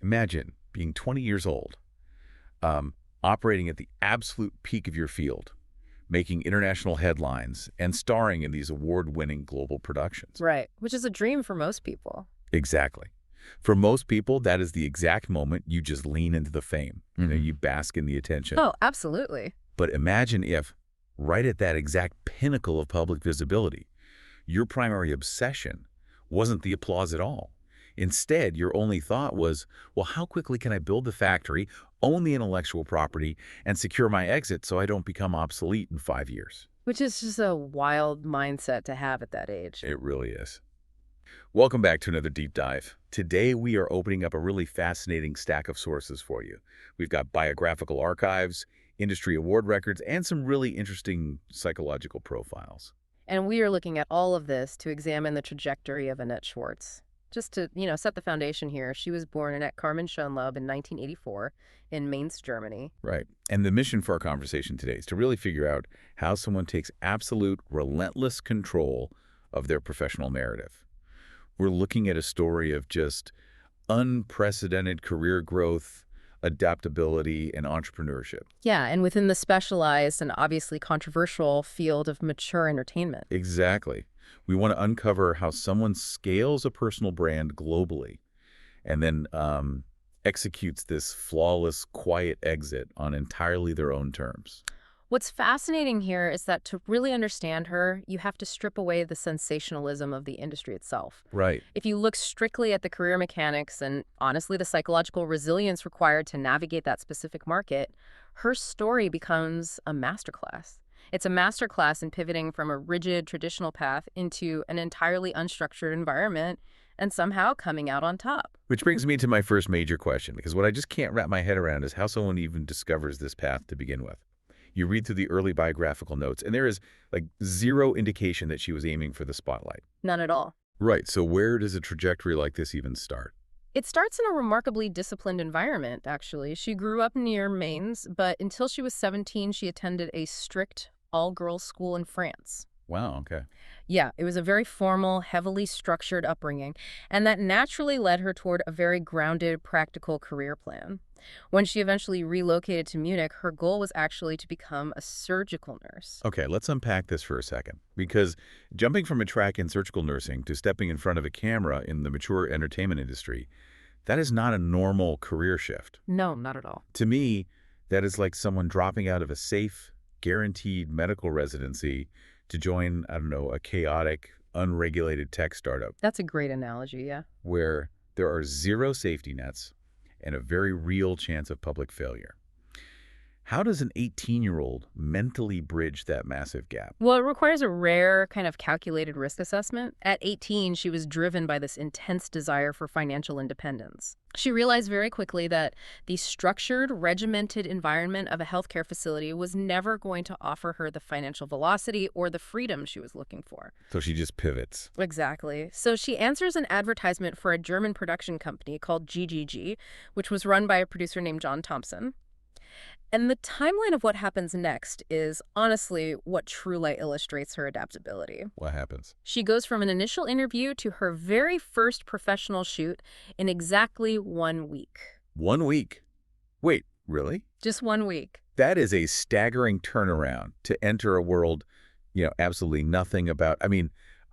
Imagine being 20 years old, operating at the absolute peak of your field, making international headlines, and starring in these award-winning global productions. Right, which is a dream for most people. Exactly. For most people, that is the exact moment you just lean into the fame. You bask in the attention. Oh, absolutely. But imagine if, right at that exact pinnacle of public visibility, your primary obsession wasn't the applause at all. Instead, your only thought was, well, how quickly can I build the factory, own the intellectual property, and secure my exit so I don't become obsolete in 5 years? Which is just a wild mindset to have at that age. It really is. Welcome back to another deep dive. Today, we are opening up a really fascinating stack of sources for you. We've got biographical archives, industry award records, and some really interesting psychological profiles. And we are looking at all of this to examine the trajectory of Annette Schwarz. Just to, set the foundation here, she was born Annette Carmen Schönlaub in 1984 in Mainz, Germany. Right. And the mission for our conversation today is to really figure out how someone takes absolute, relentless control of their professional narrative. We're looking at a story of just unprecedented career growth, adaptability, and entrepreneurship. Yeah, and within the specialized and obviously controversial field of mature entertainment. Exactly. We want to uncover how someone scales a personal brand globally and then executes this flawless, quiet exit on entirely their own terms. What's fascinating here is that to really understand her, you have to strip away the sensationalism of the industry itself. Right. If you look strictly at the career mechanics and, honestly, the psychological resilience required to navigate that specific market, her story becomes a masterclass. It's a masterclass in pivoting from a rigid, traditional path into an entirely unstructured environment and somehow coming out on top. Which brings me to my first major question, because what I just can't wrap my head around is how someone even discovers this path to begin with. You read through the early biographical notes, and there is zero indication that she was aiming for the spotlight. None at all. Right. So where does a trajectory like this even start? It starts in a remarkably disciplined environment, actually. She grew up near Mainz, but until she was 17, she attended a strict all-girls school in France. Wow, okay. Yeah, it was a very formal, heavily structured upbringing, and that naturally led her toward a very grounded, practical career plan. When she eventually relocated to Munich, her goal was actually to become a surgical nurse. Okay, let's unpack this for a second, because jumping from a track in surgical nursing to stepping in front of a camera in the mature entertainment industry, that is not a normal career shift. No, not at all. To me, that is like someone dropping out of a safe, guaranteed medical residency to join, I don't know, a chaotic, unregulated tech startup. That's a great analogy, yeah. Where there are zero safety nets and a very real chance of public failure. How does an 18-year-old mentally bridge that massive gap? Well, it requires a rare kind of calculated risk assessment. At 18, she was driven by this intense desire for financial independence. She realized very quickly that the structured, regimented environment of a healthcare facility was never going to offer her the financial velocity or the freedom she was looking for. So she just pivots. Exactly. So she answers an advertisement for a German production company called GGG, which was run by a producer named John Thompson. And the timeline of what happens next is honestly what truly illustrates her adaptability. What happens? She goes from an initial interview to her very first professional shoot in exactly 1 week. 1 week? Wait, really? Just 1 week. That is a staggering turnaround to enter a world, absolutely nothing about.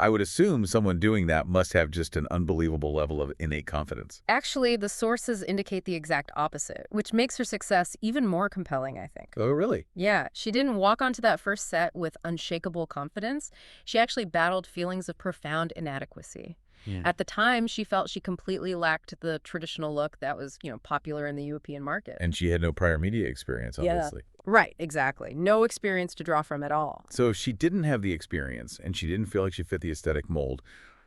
I would assume someone doing that must have just an unbelievable level of innate confidence. Actually, the sources indicate the exact opposite, which makes her success even more compelling, I think. Oh, really? Yeah, she didn't walk onto that first set with unshakable confidence. She actually battled feelings of profound inadequacy. Yeah. At the time, she felt she completely lacked the traditional look that was, popular in the European market. And she had no prior media experience, obviously. Yeah. Right, exactly. No experience to draw from at all. So if she didn't have the experience and she didn't feel like she fit the aesthetic mold,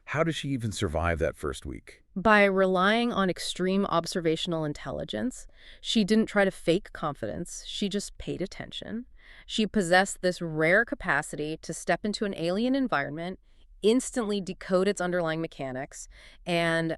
how does she even survive that first week? By relying on extreme observational intelligence. She didn't try to fake confidence. She just paid attention. She possessed this rare capacity to step into an alien environment, instantly decode its underlying mechanics, and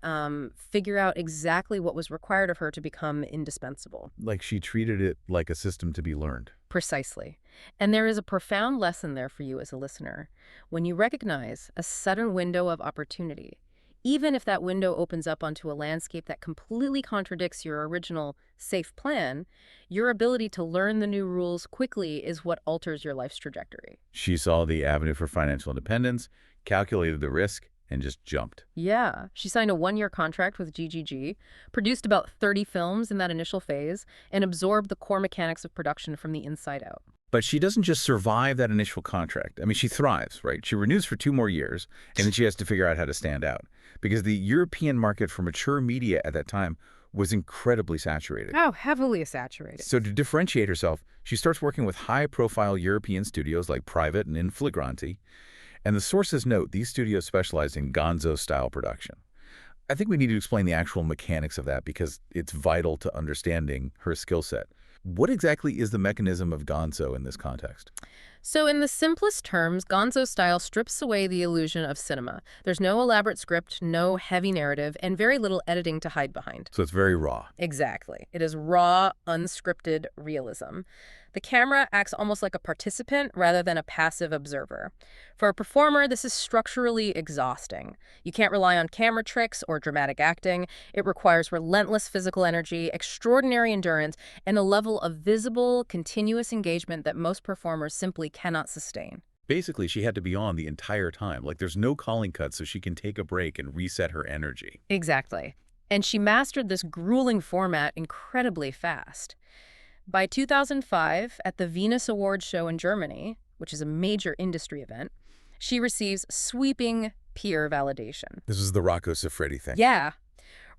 figure out exactly what was required of her to become indispensable. Like she treated it like a system to be learned. Precisely. And there is a profound lesson there for you as a listener. When you recognize a sudden window of opportunity, Even if that window opens up onto a landscape that completely contradicts your original safe plan, your ability to learn the new rules quickly is what alters your life's trajectory. She saw the avenue for financial independence, calculated the risk, and just jumped. Yeah, she signed a one-year contract with GGG, produced about 30 films in that initial phase, and absorbed the core mechanics of production from the inside out. But she doesn't just survive that initial contract. I mean, she thrives, right? She renews for 2 more years, and then she has to figure out how to stand out. Because the European market for mature media at that time was incredibly saturated. Oh, heavily saturated. So to differentiate herself, she starts working with high-profile European studios like Private and In Flagranti. And the sources note these studios specialize in gonzo-style production. I think we need to explain the actual mechanics of that because it's vital to understanding her skill set. What exactly is the mechanism of gonzo in this context? So in the simplest terms, gonzo style strips away the illusion of cinema. There's no elaborate script, no heavy narrative, and very little editing to hide behind. So it's very raw. Exactly. It is raw, unscripted realism. The camera acts almost like a participant rather than a passive observer. For a performer, this is structurally exhausting. You can't rely on camera tricks or dramatic acting. It requires relentless physical energy, extraordinary endurance, and a level of visible, continuous engagement that most performers simply cannot sustain. Basically, she had to be on the entire time. Like there's no calling cut so she can take a break and reset her energy. Exactly. And she mastered this grueling format incredibly fast. By 2005, at the Venus Awards show in Germany, which is a major industry event, she receives sweeping peer validation. This is the Rocco Siffredi thing. Yeah.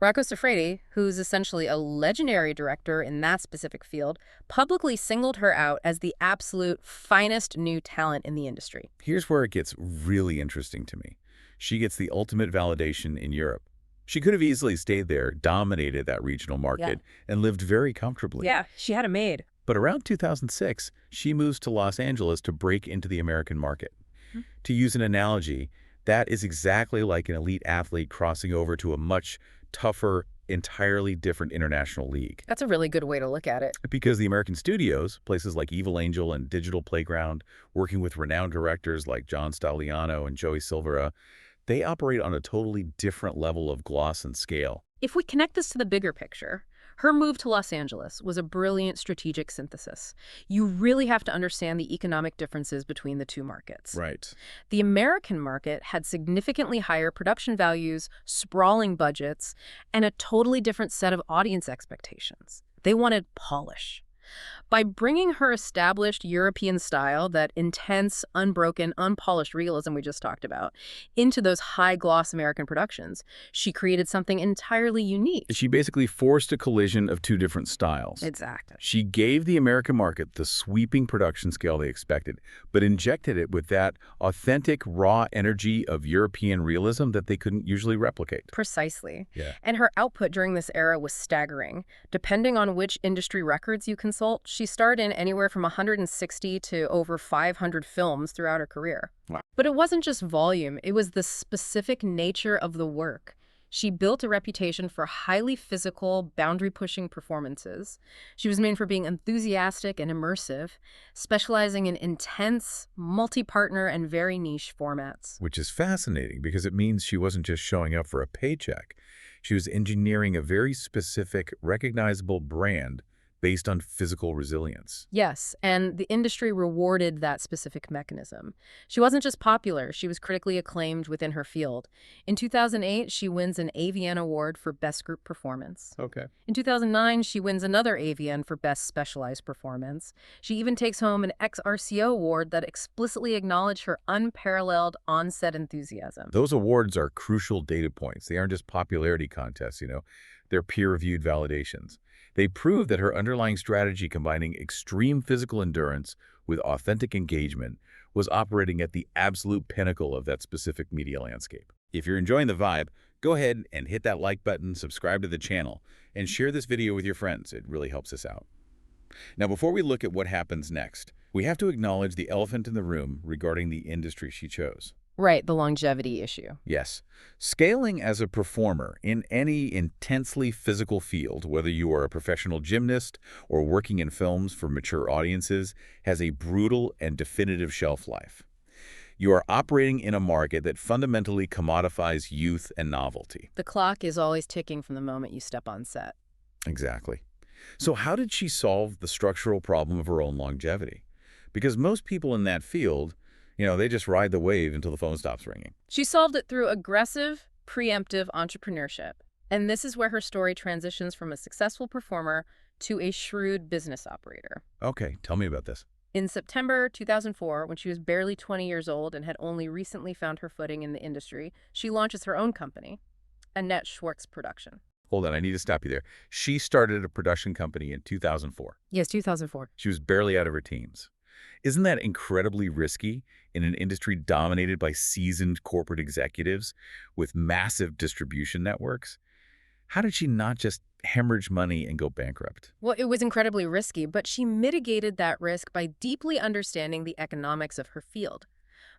Rocco Siffredi, who's essentially a legendary director in that specific field, publicly singled her out as the absolute finest new talent in the industry. Here's where it gets really interesting to me. She gets the ultimate validation in Europe. She could have easily stayed there, dominated that regional market, and lived very comfortably. Yeah, she had it made. But around 2006, she moves to Los Angeles to break into the American market. To use an analogy, that is exactly like an elite athlete crossing over to a much tougher, entirely different international league. That's a really good way to look at it. Because the American studios, places like Evil Angel and Digital Playground, working with renowned directors like John Stagliano and Joey Silvera, they operate on a totally different level of gloss and scale. If we connect this to the bigger picture, her move to Los Angeles was a brilliant strategic synthesis. You really have to understand the economic differences between the two markets. Right. The American market had significantly higher production values, sprawling budgets, and a totally different set of audience expectations. They wanted polish. By bringing her established European style, that intense, unbroken, unpolished realism we just talked about, into those high-gloss American productions, she created something entirely unique. She basically forced a collision of 2 different styles. Exactly. She gave the American market the sweeping production scale they expected, but injected it with that authentic, raw energy of European realism that they couldn't usually replicate. Precisely. Yeah. And her output during this era was staggering. Depending on which industry records you consult, she starred in anywhere from 160 to over 500 films throughout her career. Wow. But it wasn't just volume, it was the specific nature of the work. She built a reputation for highly physical, boundary-pushing performances. She was known for being enthusiastic and immersive, specializing in intense, multi-partner, and very niche formats. Which is fascinating because it means she wasn't just showing up for a paycheck. She was engineering a very specific, recognizable brand based on physical resilience. Yes, and the industry rewarded that specific mechanism. She wasn't just popular, she was critically acclaimed within her field. In 2008, she wins an AVN award for Best Group Performance. Okay. In 2009, she wins another AVN for Best Specialized Performance. She even takes home an XRCO award that explicitly acknowledged her unparalleled on-set enthusiasm. Those awards are crucial data points. They aren't just popularity contests, They're peer-reviewed validations. They prove that her underlying strategy combining extreme physical endurance with authentic engagement was operating at the absolute pinnacle of that specific media landscape. If you're enjoying the vibe, go ahead and hit that like button, subscribe to the channel, and share this video with your friends. It really helps us out. Now, before we look at what happens next, we have to acknowledge the elephant in the room regarding the industry she chose. Right, the longevity issue. Yes. Scaling as a performer in any intensely physical field, whether you are a professional gymnast or working in films for mature audiences, has a brutal and definitive shelf life. You are operating in a market that fundamentally commodifies youth and novelty. The clock is always ticking from the moment you step on set. Exactly. So how did she solve the structural problem of her own longevity? Because most people in that field, they just ride the wave until the phone stops ringing. She solved it through aggressive, preemptive entrepreneurship. And this is where her story transitions from a successful performer to a shrewd business operator. Okay, tell me about this. In September 2004, when she was barely 20 years old and had only recently found her footing in the industry, she launches her own company, Annette Schwarz Production. Hold on, I need to stop you there. She started a production company in 2004. Yes, 2004. She was barely out of her teens. Isn't that incredibly risky in an industry dominated by seasoned corporate executives with massive distribution networks? How did she not just hemorrhage money and go bankrupt? Well, it was incredibly risky, but she mitigated that risk by deeply understanding the economics of her field.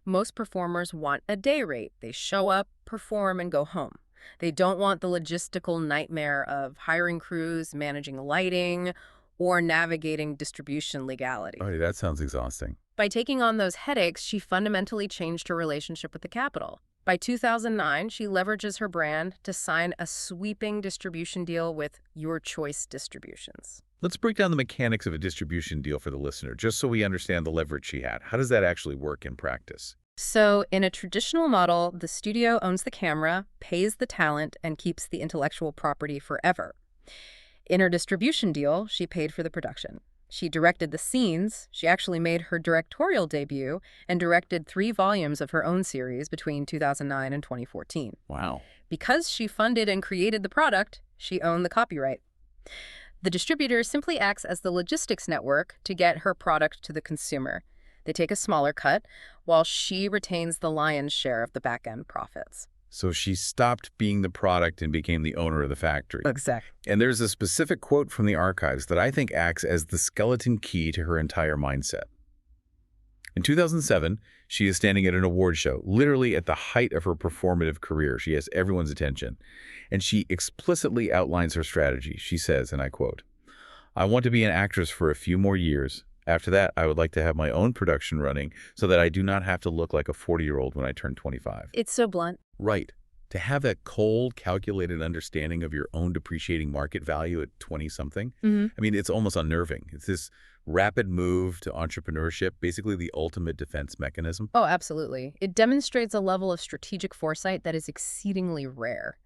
Most performers want a day rate. They show up, perform, and go home. They don't want the logistical nightmare of hiring crews, managing lighting, or navigating distribution legality. Oh, that sounds exhausting. By taking on those headaches, she fundamentally changed her relationship with the capital. By 2009, she leverages her brand to sign a sweeping distribution deal with Your Choice Distributions. Let's break down the mechanics of a distribution deal for the listener, just so we understand the leverage she had. How does that actually work in practice? So in a traditional model, the studio owns the camera, pays the talent, and keeps the intellectual property forever. In her distribution deal, she paid for the production. She directed the scenes. She actually made her directorial debut and directed 3 volumes of her own series between 2009 and 2014. Wow. Because she funded and created the product, she owned the copyright. The distributor simply acts as the logistics network to get her product to the consumer. They take a smaller cut, while she retains the lion's share of the back-end profits. So she stopped being the product and became the owner of the factory. Exactly. And there's a specific quote from the archives that I think acts as the skeleton key to her entire mindset. In 2007, she is standing at an award show, literally at the height of her performative career. She has everyone's attention. And she explicitly outlines her strategy. She says, and I quote, "I want to be an actress for a few more years. After that, I would like to have my own production running so that I do not have to look like a 40-year-old when I turn 25. It's so blunt. Right. To have that cold, calculated understanding of your own depreciating market value at 20-something, I mean, it's almost unnerving. It's this rapid move to entrepreneurship, basically the ultimate defense mechanism. Oh, absolutely. It demonstrates a level of strategic foresight that is exceedingly rare.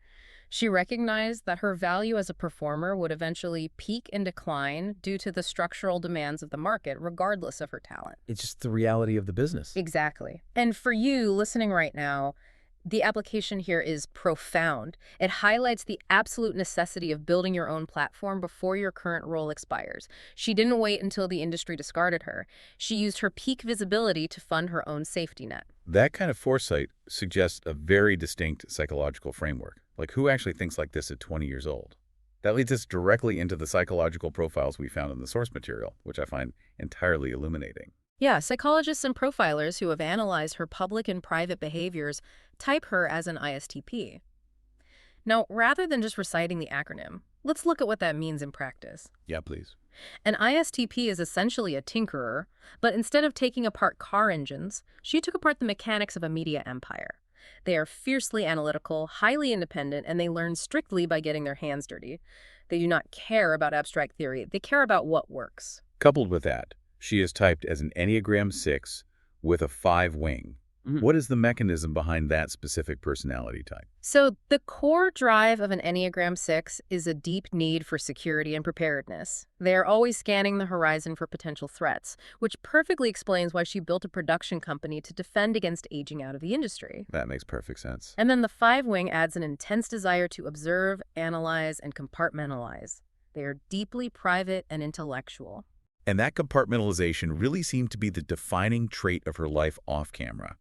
She recognized that her value as a performer would eventually peak and decline due to the structural demands of the market, regardless of her talent. It's just the reality of the business. Exactly. And for you listening right now, the application here is profound. It highlights the absolute necessity of building your own platform before your current role expires. She didn't wait until the industry discarded her. She used her peak visibility to fund her own safety net. That kind of foresight suggests a very distinct psychological framework. Like, who actually thinks like this at 20 years old? That leads us directly into the psychological profiles we found in the source material, which I find entirely illuminating. Yeah, psychologists and profilers who have analyzed her public and private behaviors type her as an ISTP. Now, rather than just reciting the acronym, let's look at what that means in practice. Yeah, please. An ISTP is essentially a tinkerer, but instead of taking apart car engines, she took apart the mechanics of a media empire. They are fiercely analytical, highly independent, and they learn strictly by getting their hands dirty. They do not care about abstract theory. They care about what works. Coupled with that, she is typed as an Enneagram 6 with a 5 wing. What is the mechanism behind that specific personality type? So the core drive of an Enneagram 6 is a deep need for security and preparedness. They are always scanning the horizon for potential threats, which perfectly explains why she built a production company to defend against aging out of the industry. That makes perfect sense. And then the 5 wing adds an intense desire to observe, analyze, and compartmentalize. They are deeply private and intellectual. And that compartmentalization really seemed to be the defining trait of her life off camera.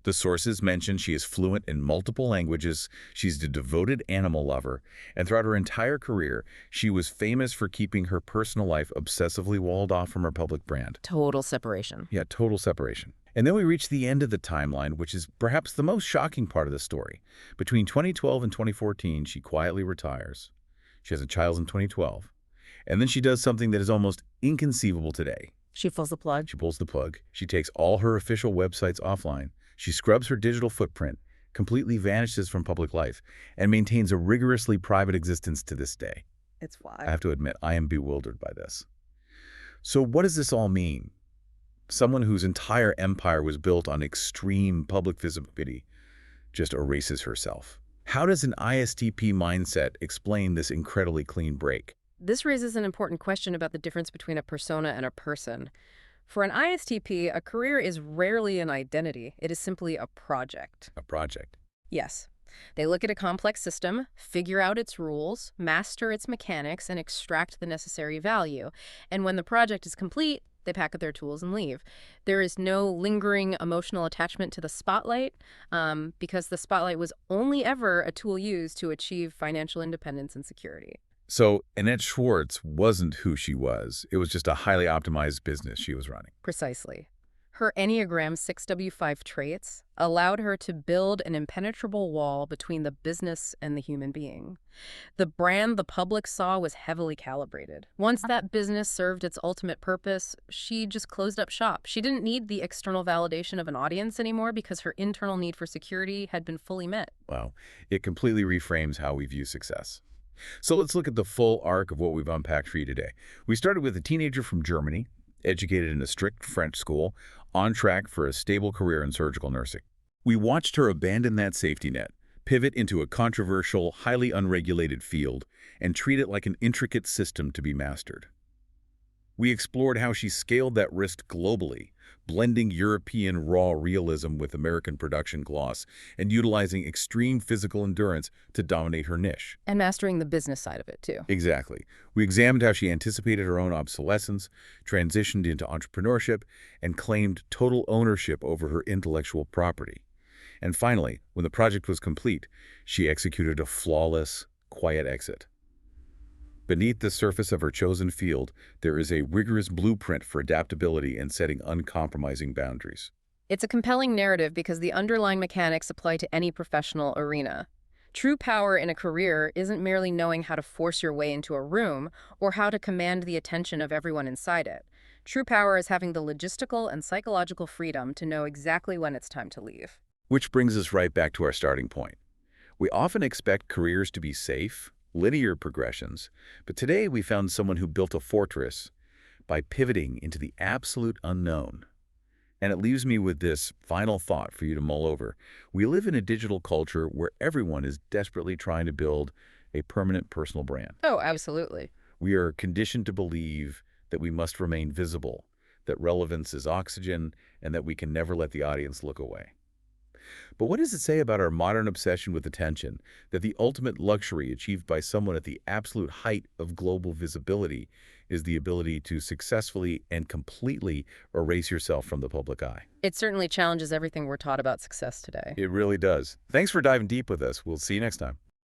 The sources mention she is fluent in multiple languages, she's a devoted animal lover, and throughout her entire career, she was famous for keeping her personal life obsessively walled off from her public brand. Total separation. Yeah, total separation. And then we reach the end of the timeline, which is perhaps the most shocking part of the story. Between 2012 and 2014, she quietly retires. She has a child in 2012. And then she does something that is almost inconceivable today. She pulls the plug. She pulls the plug. She takes all her official websites offline. She scrubs her digital footprint, completely vanishes from public life, and maintains a rigorously private existence to this day. It's wild. I have to admit, I am bewildered by this. So what does this all mean? Someone whose entire empire was built on extreme public visibility just erases herself. How does an ISTP mindset explain this incredibly clean break? This raises an important question about the difference between a persona and a person. For an ISTP, a career is rarely an identity. It is simply a project. A project. Yes. They look at a complex system, figure out its rules, master its mechanics, and extract the necessary value. And when the project is complete, they pack up their tools and leave. There is no lingering emotional attachment to the spotlight because the spotlight was only ever a tool used to achieve financial independence and security. So Annette Schwarz wasn't who she was. It was just a highly optimized business she was running. Precisely. Her Enneagram 6W5 traits allowed her to build an impenetrable wall between the business and the human being. The brand the public saw was heavily calibrated. Once that business served its ultimate purpose, she just closed up shop. She didn't need the external validation of an audience anymore because her internal need for security had been fully met. Wow. It completely reframes how we view success. So let's look at the full arc of what we've unpacked for you today. We started with a teenager from Germany, educated in a strict French school, on track for a stable career in surgical nursing. We watched her abandon that safety net, pivot into a controversial, highly unregulated field, and treat it like an intricate system to be mastered. We explored how she scaled that risk globally, blending European raw realism with American production gloss and utilizing extreme physical endurance to dominate her niche. And mastering the business side of it, too. Exactly. We examined how she anticipated her own obsolescence, transitioned into entrepreneurship, and claimed total ownership over her intellectual property. And finally, when the project was complete, she executed a flawless, quiet exit. Beneath the surface of her chosen field, there is a rigorous blueprint for adaptability and setting uncompromising boundaries. It's a compelling narrative because the underlying mechanics apply to any professional arena. True power in a career isn't merely knowing how to force your way into a room or how to command the attention of everyone inside it. True power is having the logistical and psychological freedom to know exactly when it's time to leave. Which brings us right back to our starting point. We often expect careers to be safe, linear progressions, but today we found someone who built a fortress by pivoting into the absolute unknown. And it leaves me with this final thought for you to mull over. We live in a digital culture where everyone is desperately trying to build a permanent personal brand. Oh, absolutely. We are conditioned to believe that we must remain visible, that relevance is oxygen, and that we can never let the audience look away. But what does it say about our modern obsession with attention that the ultimate luxury achieved by someone at the absolute height of global visibility is the ability to successfully and completely erase yourself from the public eye? It certainly challenges everything we're taught about success today. It really does. Thanks for diving deep with us. We'll see you next time.